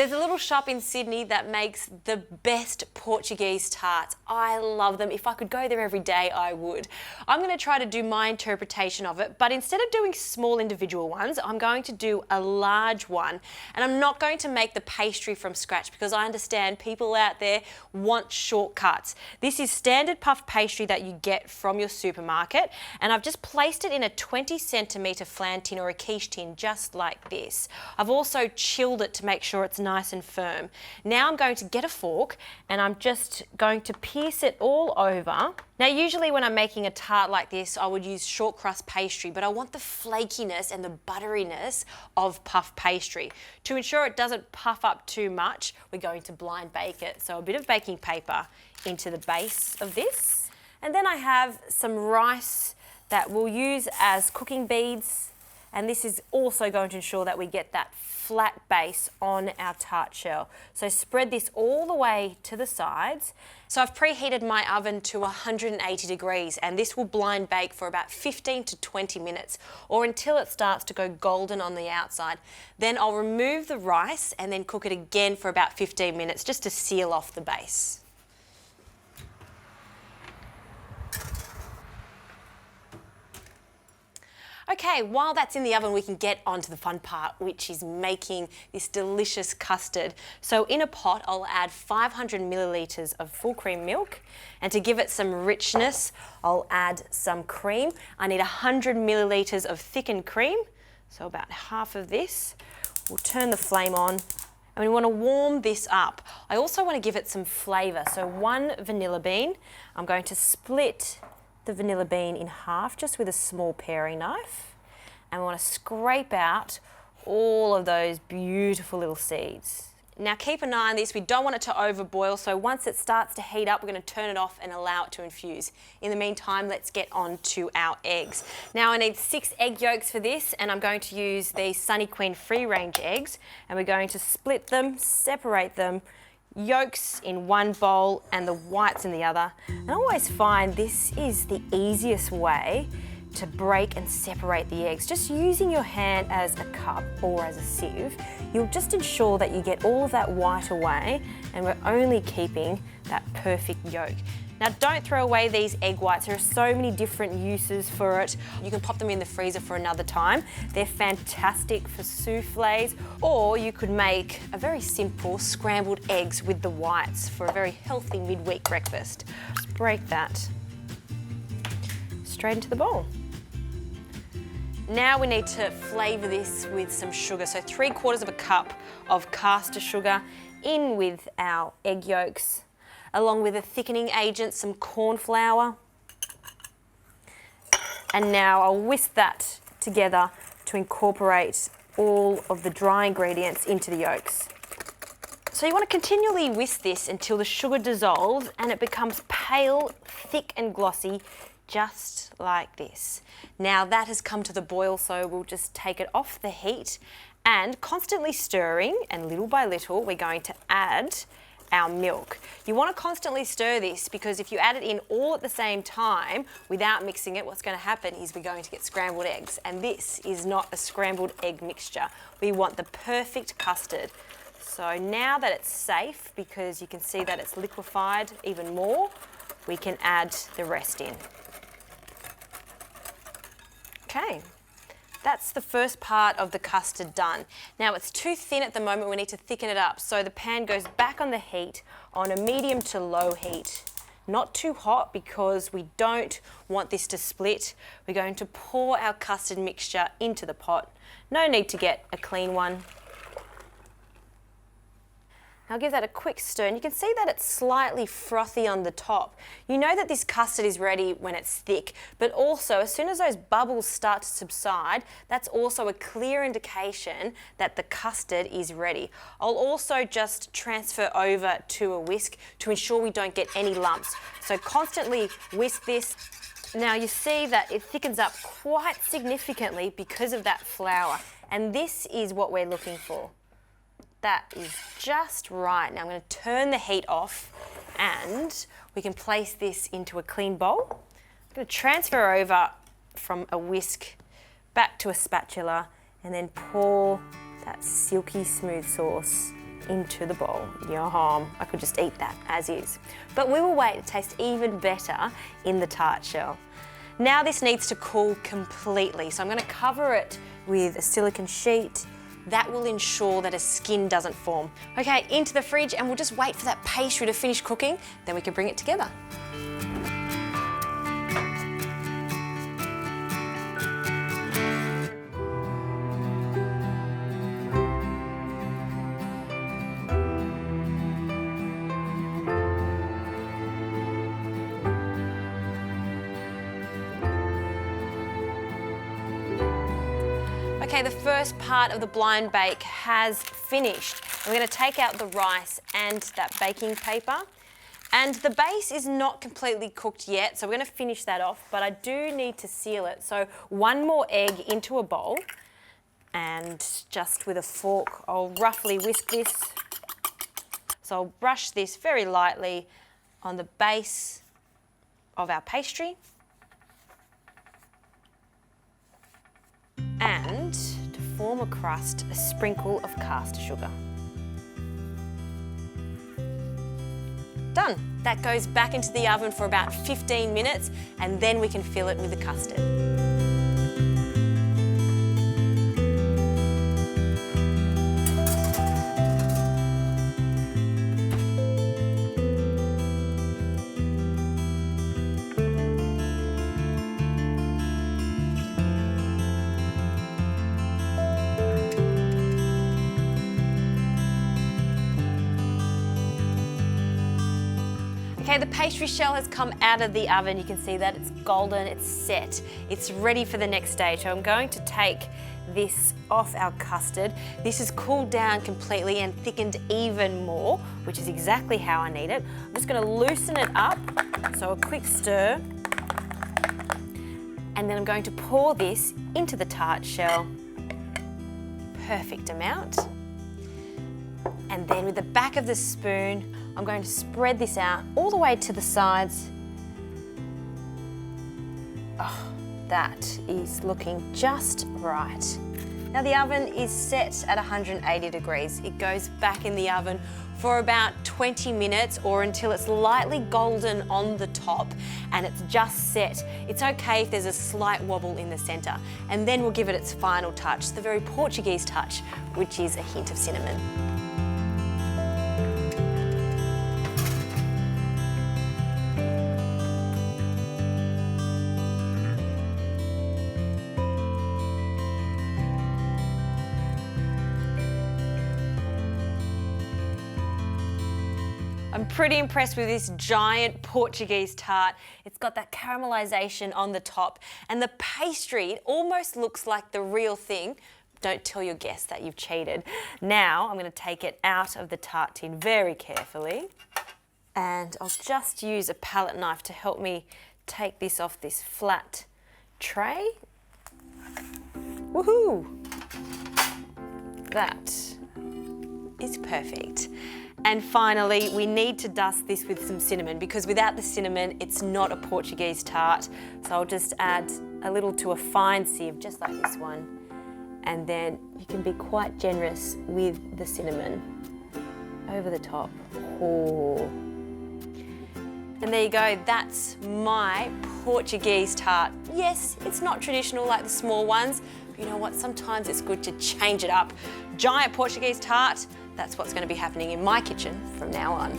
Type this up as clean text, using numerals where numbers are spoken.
There's a little shop in Sydney that makes the best Portuguese tarts. I love them. If I could go there every day, I would. I'm going to try to do my interpretation of it, but instead of doing small individual ones, I'm going to do a large one. And I'm not going to make the pastry from scratch because I understand people out there want shortcuts. This is standard puff pastry that you get from your supermarket, and I've just placed it in a 20 centimetre flan tin or a quiche tin just like this. I've also chilled it to make sure it's nice and firm. Now I'm going to get a fork and I'm just going to pierce it all over. Now usually when I'm making a tart like this, I would use short crust pastry, but I want the flakiness and the butteriness of puff pastry. To ensure it doesn't puff up too much, we're going to blind bake it. So a bit of baking paper into the base of this. And then I have some rice that we'll use as cooking beads. And this is also going to ensure that we get that flat base on our tart shell. So spread this all the way to the sides. So I've preheated my oven to 180 degrees and this will blind bake for about 15 to 20 minutes or until it starts to go golden on the outside. Then I'll remove the rice and then cook it again for about 15 minutes just to seal off the base. Okay, while that's in the oven, we can get on to the fun part, which is making this delicious custard. So in a pot, I'll add 500 millilitres of full cream milk, and to give it some richness, I'll add some cream. I need 100 millilitres of thickened cream, so about half of this. We'll turn the flame on, and we want to warm this up. I also want to give it some flavour, so 1 vanilla bean. I'm going to split the vanilla bean in half just with a small paring knife, and we want to scrape out all of those beautiful little seeds. Now keep an eye on this, we don't want it to overboil, so once it starts to heat up we're going to turn it off and allow it to infuse. In the meantime, let's get on to our eggs. Now I need 6 egg yolks for this, and I'm going to use these Sunny Queen free range eggs, and we're going to split them, separate them, yolks in one bowl and the whites in the other. And I always find this is the easiest way to break and separate the eggs. Just using your hand as a cup or as a sieve, you'll just ensure that you get all of that white away and we're only keeping that perfect yolk. Now don't throw away these egg whites, there are so many different uses for it. You can pop them in the freezer for another time. They're fantastic for soufflés, or you could make a very simple scrambled eggs with the whites for a very healthy midweek breakfast. Just break that straight into the bowl. Now we need to flavour this with some sugar, so 3/4 of a cup of caster sugar in with our egg yolks, along with a thickening agent, some corn flour. And now I'll whisk that together to incorporate all of the dry ingredients into the yolks. So you want to continually whisk this until the sugar dissolves and it becomes pale, thick and glossy, just like this. Now that has come to the boil, so we'll just take it off the heat and constantly stirring, and little by little we're going to add our milk. You want to constantly stir this because if you add it in all at the same time without mixing it, what's going to happen is we're going to get scrambled eggs, and this is not a scrambled egg mixture. We want the perfect custard. So now that it's safe, because you can see that it's liquefied even more, we can add the rest in. Okay. That's the first part of the custard done. Now it's too thin at the moment, we need to thicken it up. So the pan goes back on the heat on a medium to low heat. Not too hot because we don't want this to split. We're going to pour our custard mixture into the pot. No need to get a clean one. I'll give that a quick stir, and you can see that it's slightly frothy on the top. You know that this custard is ready when it's thick, but also as soon as those bubbles start to subside, that's also a clear indication that the custard is ready. I'll also just transfer over to a whisk to ensure we don't get any lumps. So constantly whisk this. Now you see that it thickens up quite significantly because of that flour, and this is what we're looking for. That is just right. Now I'm going to turn the heat off and we can place this into a clean bowl. I'm going to transfer over from a whisk back to a spatula and then pour that silky smooth sauce into the bowl. Yum, I could just eat that as is. But we will wait to taste even better in the tart shell. Now this needs to cool completely, so I'm going to cover it with a silicone sheet. That will ensure that a skin doesn't form. Okay, into the fridge, and we'll just wait for that pastry to finish cooking, then we can bring it together. Okay, the first part of the blind bake has finished. We're going to take out the rice and that baking paper. And the base is not completely cooked yet, so we're going to finish that off, but I do need to seal it. So one more egg into a bowl, and just with a fork, I'll roughly whisk this. So I'll brush this very lightly on the base of our pastry. And to form a crust, a sprinkle of caster sugar. Done. That goes back into the oven for about 15 minutes, and then we can fill it with the custard. Okay, the pastry shell has come out of the oven. You can see that it's golden, it's set. It's ready for the next stage. So I'm going to take this off our custard. This has cooled down completely and thickened even more, which is exactly how I need it. I'm just going to loosen it up, so a quick stir. And then I'm going to pour this into the tart shell. Perfect amount. And then with the back of the spoon, I'm going to spread this out all the way to the sides. Oh, that is looking just right. Now the oven is set at 180 degrees. It goes back in the oven for about 20 minutes or until it's lightly golden on the top and it's just set. It's okay if there's a slight wobble in the center, and then we'll give it its final touch, the very Portuguese touch, which is a hint of cinnamon. I'm pretty impressed with this giant Portuguese tart. It's got that caramelization on the top, and the pastry, it almost looks like the real thing. Don't tell your guests that you've cheated. Now I'm going to take it out of the tart tin very carefully, and I'll just use a palette knife to help me take this off this flat tray. Woohoo! That is perfect. And finally, we need to dust this with some cinnamon, because without the cinnamon, it's not a Portuguese tart. So I'll just add a little to a fine sieve, just like this one. And then you can be quite generous with the cinnamon over the top. Oh. And there you go, that's my Portuguese tart. Yes, it's not traditional like the small ones, but you know what, sometimes it's good to change it up. Giant Portuguese tart, that's what's going to be happening in my kitchen from now on.